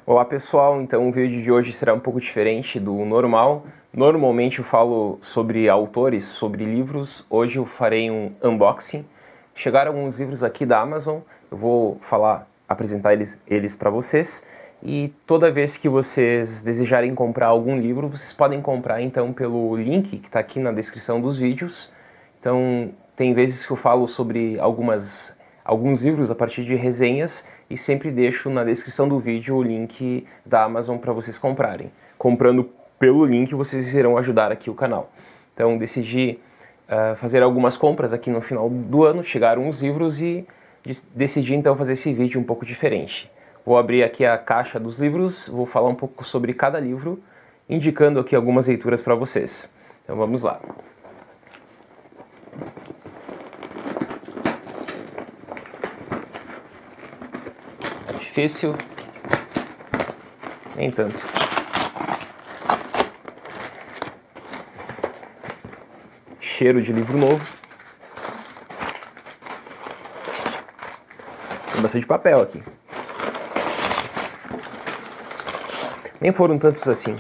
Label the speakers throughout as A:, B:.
A: Olá pessoal, então o vídeo de hoje será um pouco diferente do normal. Normalmente eu falo sobre autores, sobre livros. Hoje eu farei um unboxing. Chegaram alguns livros aqui da Amazon, eu vou apresentar eles para vocês. E toda vez que vocês desejarem comprar algum livro, vocês podem comprar então pelo link que está aqui na descrição dos vídeos. Então tem vezes que eu falo sobre alguns livros a partir de resenhas e sempre deixo na descrição do vídeo o link da Amazon para vocês comprarem. Comprando pelo link vocês irão ajudar aqui o canal. Então decidi fazer algumas compras aqui no final do ano, chegaram os livros e decidi então fazer esse vídeo um pouco diferente. Vou abrir aqui a caixa dos livros, vou falar um pouco sobre cada livro, indicando aqui algumas leituras para vocês. Então vamos lá. É difícil, nem tanto. Cheiro de livro novo. Tem bastante papel aqui. Nem foram tantos assim.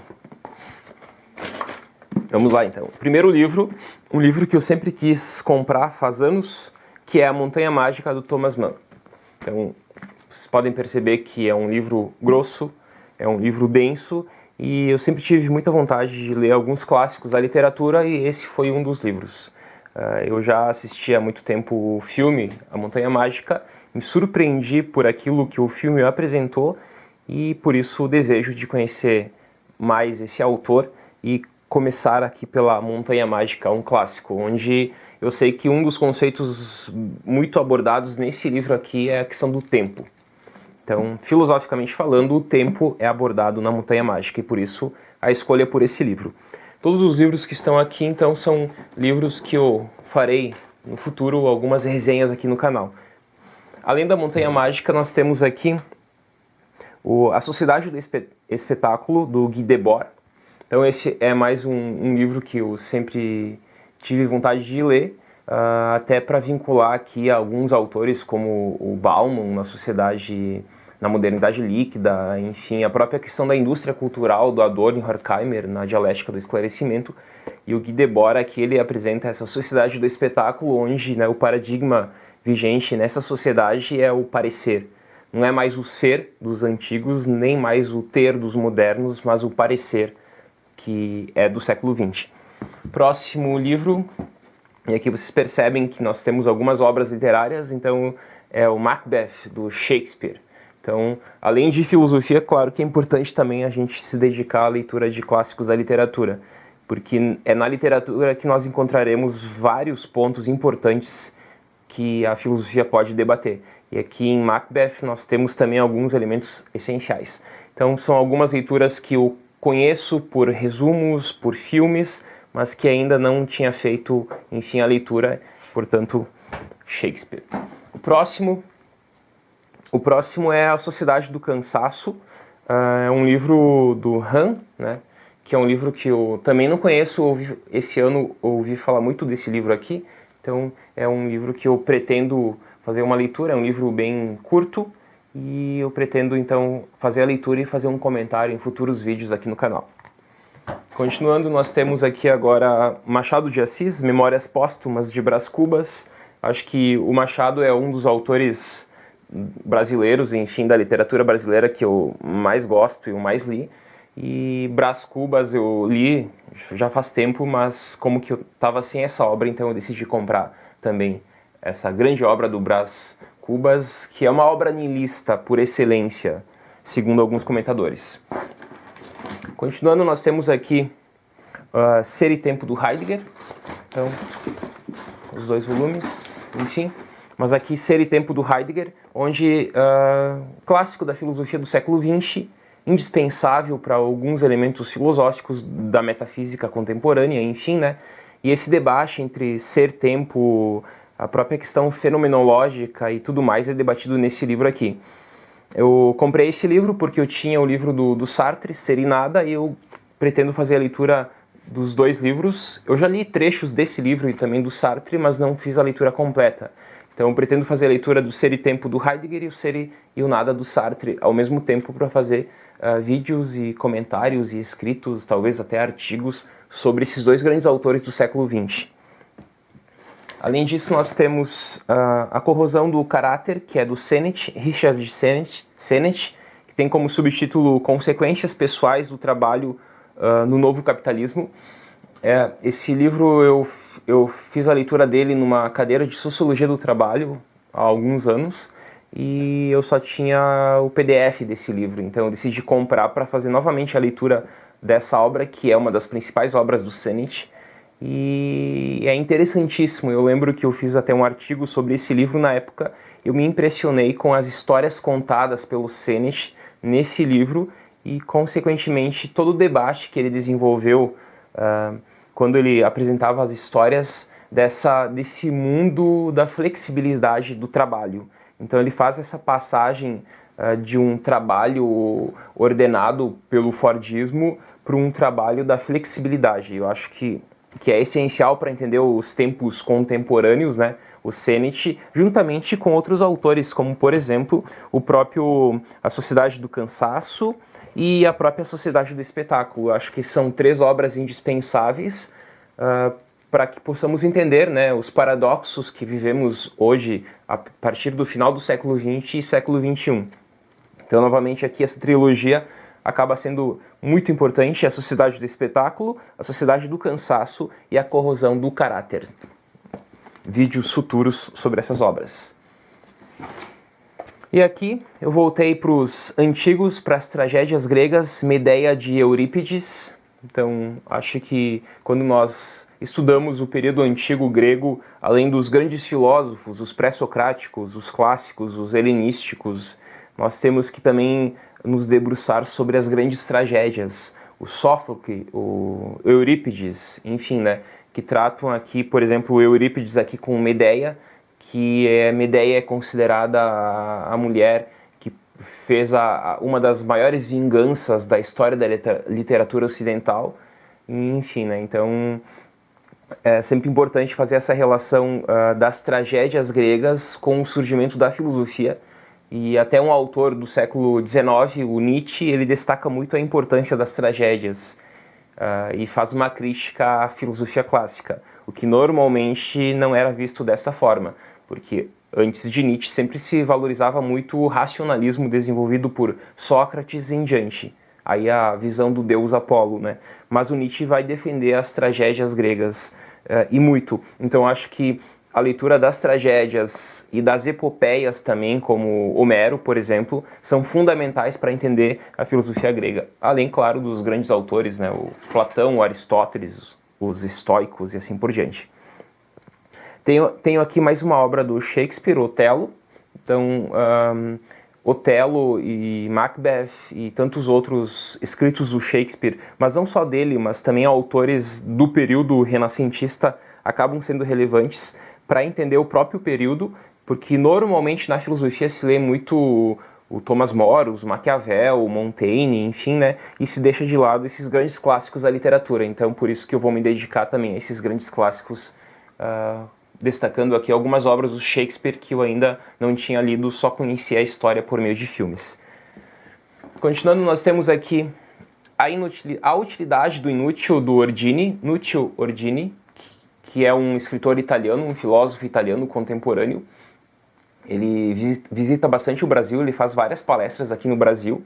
A: Vamos lá então. Primeiro livro, um livro que eu sempre quis comprar faz anos, que é A Montanha Mágica, do Thomas Mann. Então, vocês podem perceber que é um livro grosso, é um livro denso, e eu sempre tive muita vontade de ler alguns clássicos da literatura, e esse foi um dos livros. Eu já assisti há muito tempo o filme A Montanha Mágica, me surpreendi por aquilo que o filme apresentou, e por isso o desejo de conhecer mais esse autor e começar aqui pela Montanha Mágica, um clássico, onde eu sei que um dos conceitos muito abordados nesse livro aqui é a questão do tempo. Então, filosoficamente falando, o tempo é abordado na Montanha Mágica e por isso a escolha por esse livro. Todos os livros que estão aqui, então, são livros que eu farei no futuro algumas resenhas aqui no canal. Além da Montanha Mágica, nós temos aqui A Sociedade do Espetáculo, do Guy Debord. Então esse é mais um livro que eu sempre tive vontade de ler, até para vincular aqui alguns autores como o Bauman na Modernidade Líquida, enfim, a própria questão da indústria cultural do Adorno e Horkheimer na Dialética do Esclarecimento. E o Guy Debord aqui ele apresenta essa sociedade do espetáculo, onde, né, o paradigma vigente nessa sociedade é o parecer. Não é mais o ser dos antigos, nem mais o ter dos modernos, mas o parecer, que é do século XX. Próximo livro, e aqui vocês percebem que nós temos algumas obras literárias, então é o Macbeth, do Shakespeare. Então, além de filosofia, claro que é importante também a gente se dedicar à leitura de clássicos da literatura, porque é na literatura que nós encontraremos vários pontos importantes que a filosofia pode debater. E aqui em Macbeth nós temos também alguns elementos essenciais. Então são algumas leituras que eu conheço por resumos, por filmes, mas que ainda não tinha feito, enfim, a leitura, portanto, Shakespeare. O próximo é A Sociedade do Cansaço, é um livro do Han, né, que é um livro que eu também não conheço, esse ano ouvi falar muito desse livro aqui, então é um livro que eu pretendo fazer uma leitura, é um livro bem curto e eu pretendo então fazer a leitura e fazer um comentário em futuros vídeos aqui no canal. Continuando, nós temos aqui agora Machado de Assis, Memórias Póstumas de Brás Cubas. Acho que o Machado é um dos autores brasileiros, enfim, da literatura brasileira que eu mais gosto e eu mais li. E Brás Cubas eu li já faz tempo, mas como que eu estava sem essa obra, então eu decidi comprar também essa grande obra do Brás Cubas, que é uma obra niilista por excelência, segundo alguns comentadores. Continuando, nós temos aqui Ser e Tempo, do Heidegger. Então, os dois volumes, enfim. Mas aqui Ser e Tempo, do Heidegger, onde clássico da filosofia do século XX, indispensável para alguns elementos filosóficos da metafísica contemporânea, enfim, né? E esse debate entre ser, tempo, a própria questão fenomenológica e tudo mais é debatido nesse livro aqui. Eu comprei esse livro porque eu tinha o livro do Sartre, Ser e Nada, e eu pretendo fazer a leitura dos dois livros. Eu já li trechos desse livro e também do Sartre, mas não fiz a leitura completa. Então Então eu pretendo fazer a leitura do Ser e Tempo do Heidegger e o Ser e o Nada do Sartre ao mesmo tempo para fazer vídeos e comentários e escritos, talvez até artigos, sobre esses dois grandes autores do século XX. Além disso, nós temos a Corrosão do Caráter, que é do Sennett, Richard Sennett, que tem como subtítulo Consequências Pessoais do Trabalho no Novo Capitalismo. Esse livro eu fiz a leitura dele numa cadeira de Sociologia do Trabalho há alguns anos e eu só tinha o PDF desse livro, então eu decidi comprar para fazer novamente a leitura dessa obra, que é uma das principais obras do Sennett, e é interessantíssimo. Eu lembro que eu fiz até um artigo sobre esse livro na época. Eu me impressionei com as histórias contadas pelo Sennett nesse livro e, consequentemente, todo o debate que ele desenvolveu quando ele apresentava as histórias desse mundo da flexibilidade do trabalho. Então ele faz essa passagem de um trabalho ordenado pelo Fordismo para um trabalho da flexibilidade. Eu acho que é essencial para entender os tempos contemporâneos, né? O Sennett, juntamente com outros autores, como, por exemplo, A Sociedade do Cansaço e a própria Sociedade do Espetáculo. Eu acho que são 3 obras indispensáveis para que possamos entender, né, os paradoxos que vivemos hoje a partir do final do século XX e século XXI. Então, novamente, aqui essa trilogia acaba sendo muito importante: a Sociedade do Espetáculo, a Sociedade do Cansaço e a Corrosão do Caráter. Vídeos futuros sobre essas obras. E aqui eu voltei para os antigos, para as tragédias gregas, Medeia de Eurípides. Então, acho que quando nós estudamos o período antigo grego, além dos grandes filósofos, os pré-socráticos, os clássicos, os helenísticos, nós temos que também nos debruçar sobre as grandes tragédias, o Sófocles, o Eurípides, enfim, né, que tratam aqui, por exemplo, o Eurípides aqui com Medeia, que Medeia é considerada a mulher que fez uma das maiores vinganças da história da literatura ocidental, enfim, né, então é sempre importante fazer essa relação das tragédias gregas com o surgimento da filosofia. E até um autor do século XIX, o Nietzsche, ele destaca muito a importância das tragédias e faz uma crítica à filosofia clássica, o que normalmente não era visto dessa forma, porque antes de Nietzsche sempre se valorizava muito o racionalismo desenvolvido por Sócrates em diante, aí a visão do deus Apolo, né? Mas o Nietzsche vai defender as tragédias gregas e muito. Então acho que a leitura das tragédias e das epopeias também, como Homero, por exemplo, são fundamentais para entender a filosofia grega. Além, claro, dos grandes autores, né? O Platão, o Aristóteles, os estoicos e assim por diante. Tenho aqui mais uma obra do Shakespeare, Otelo. Então, Otelo e Macbeth e tantos outros escritos do Shakespeare, mas não só dele, mas também autores do período renascentista, acabam sendo relevantes para entender o próprio período, porque normalmente na filosofia se lê muito o Thomas More, o Maquiavel, o Montaigne, enfim, né? E se deixa de lado esses grandes clássicos da literatura. Então, por isso que eu vou me dedicar também a esses grandes clássicos, destacando aqui algumas obras do Shakespeare que eu ainda não tinha lido, só conhecia a história por meio de filmes. Continuando, nós temos aqui a utilidade do inútil do Ordini, Nuccio Ordini, que é um escritor italiano, um filósofo italiano contemporâneo. Ele visita bastante o Brasil, ele faz várias palestras aqui no Brasil,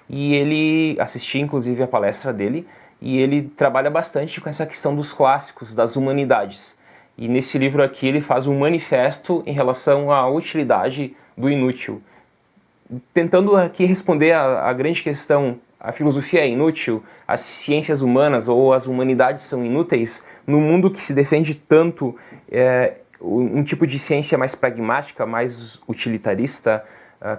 A: e ele assisti inclusive a palestra dele, e ele trabalha bastante com essa questão dos clássicos, das humanidades. E nesse livro aqui ele faz um manifesto em relação à utilidade do inútil, tentando aqui responder a grande questão: a filosofia é inútil? As ciências humanas ou as humanidades são inúteis? No mundo que se defende tanto um tipo de ciência mais pragmática, mais utilitarista,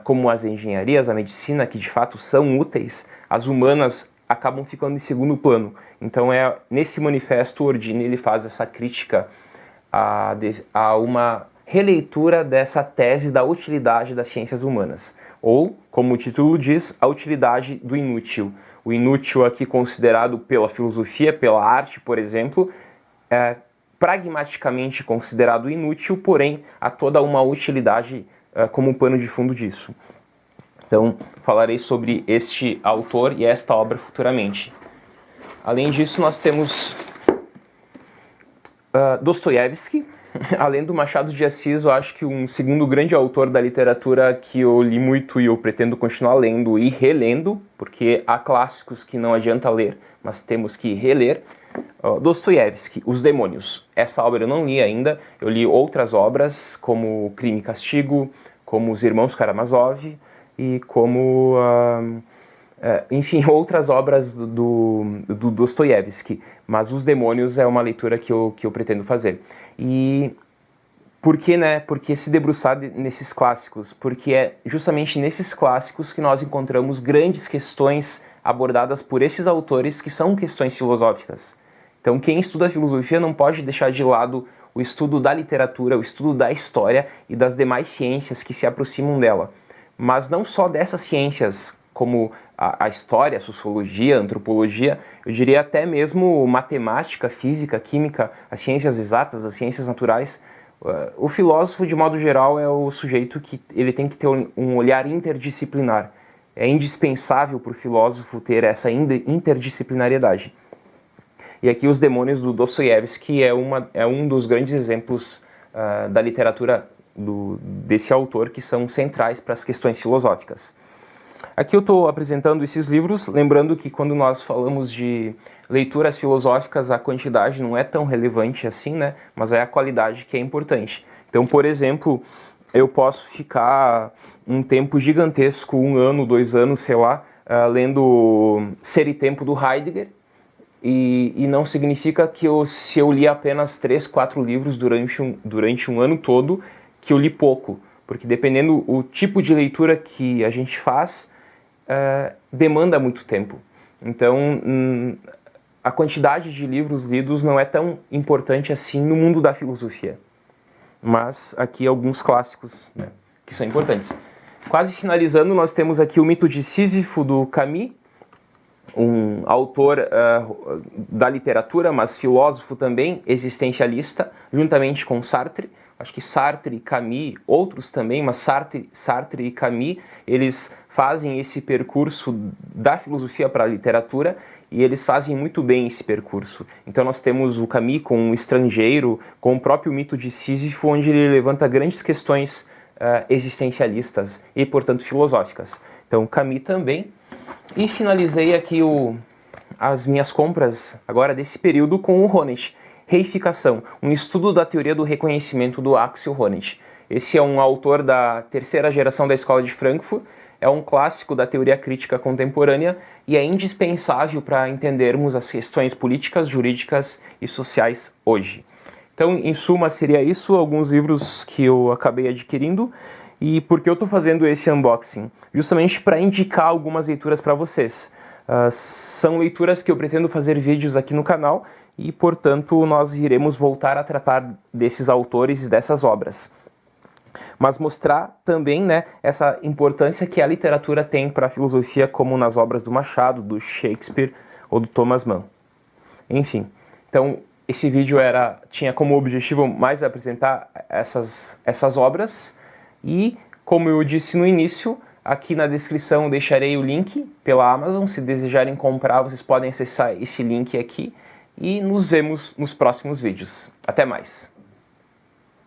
A: como as engenharias, a medicina, que de fato são úteis, as humanas acabam ficando em segundo plano. Então nesse manifesto Ordini ele faz essa crítica a uma releitura dessa tese da utilidade das ciências humanas, ou, como o título diz, a utilidade do inútil. O inútil aqui considerado pela filosofia, pela arte, por exemplo, pragmaticamente considerado inútil, porém há toda uma utilidade como pano de fundo disso. Então, falarei sobre este autor e esta obra futuramente. Além disso, nós temos Dostoiévski. Além do Machado de Assis, eu acho que um segundo grande autor da literatura que eu li muito e eu pretendo continuar lendo e relendo, porque há clássicos que não adianta ler, mas temos que reler. Dostoiévski, Os Demônios. Essa obra eu não li ainda, eu li outras obras, como Crime e Castigo, como Os Irmãos Karamazov e como, enfim, outras obras do Dostoiévski. Mas Os Demônios é uma leitura que eu pretendo fazer. E por que, né? Porque se debruçar nesses clássicos? Porque é justamente nesses clássicos que nós encontramos grandes questões abordadas por esses autores que são questões filosóficas. Então, quem estuda filosofia não pode deixar de lado o estudo da literatura, o estudo da história e das demais ciências que se aproximam dela. Mas não só dessas ciências, como a história, a sociologia, a antropologia, eu diria até mesmo matemática, física, química, as ciências exatas, as ciências naturais. O filósofo, de modo geral, é o sujeito que ele tem que ter um olhar interdisciplinar. É indispensável para o filósofo ter essa interdisciplinariedade. E aqui Os Demônios do Dostoiévski é um dos grandes exemplos da literatura desse autor que são centrais para as questões filosóficas. Aqui eu estou apresentando esses livros, lembrando que quando nós falamos de leituras filosóficas, a quantidade não é tão relevante assim, né? Mas é a qualidade que é importante. Então, por exemplo, eu posso ficar um tempo gigantesco, 1 ano, 2 anos, sei lá, lendo Ser e Tempo do Heidegger, e não significa que se eu li apenas 3, 4 livros durante um ano todo, que eu li pouco. Porque dependendo o tipo de leitura que a gente faz, demanda muito tempo. Então, a quantidade de livros lidos não é tão importante assim no mundo da filosofia. Mas aqui alguns clássicos, né, que são importantes. Quase finalizando, nós temos aqui o Mito de Sísifo, do Camus, um autor da literatura, mas filósofo também, existencialista, juntamente com Sartre. Acho que Sartre e Camus, outros também, mas Sartre e Camus, eles fazem esse percurso da filosofia para a literatura e eles fazem muito bem esse percurso. Então nós temos o Camus com O Estrangeiro, com o próprio Mito de Sísifo, onde ele levanta grandes questões existencialistas e, portanto, filosóficas. Então Camus também. E finalizei aqui as minhas compras agora desse período com o Honneth. Reificação, um estudo da teoria do reconhecimento do Axel Honneth. Esse é um autor da 3ª geração da Escola de Frankfurt, é um clássico da teoria crítica contemporânea e é indispensável para entendermos as questões políticas, jurídicas e sociais hoje. Então, em suma, seria isso, alguns livros que eu acabei adquirindo. E por que eu estou fazendo esse unboxing? Justamente para indicar algumas leituras para vocês. São leituras que eu pretendo fazer vídeos aqui no canal e, portanto, nós iremos voltar a tratar desses autores e dessas obras. Mas mostrar também, né, essa importância que a literatura tem para a filosofia, como nas obras do Machado, do Shakespeare ou do Thomas Mann. Enfim, então esse vídeo tinha como objetivo mais apresentar essas obras e, como eu disse no início, aqui na descrição deixarei o link pela Amazon. Se desejarem comprar, vocês podem acessar esse link aqui e nos vemos nos próximos vídeos. Até mais!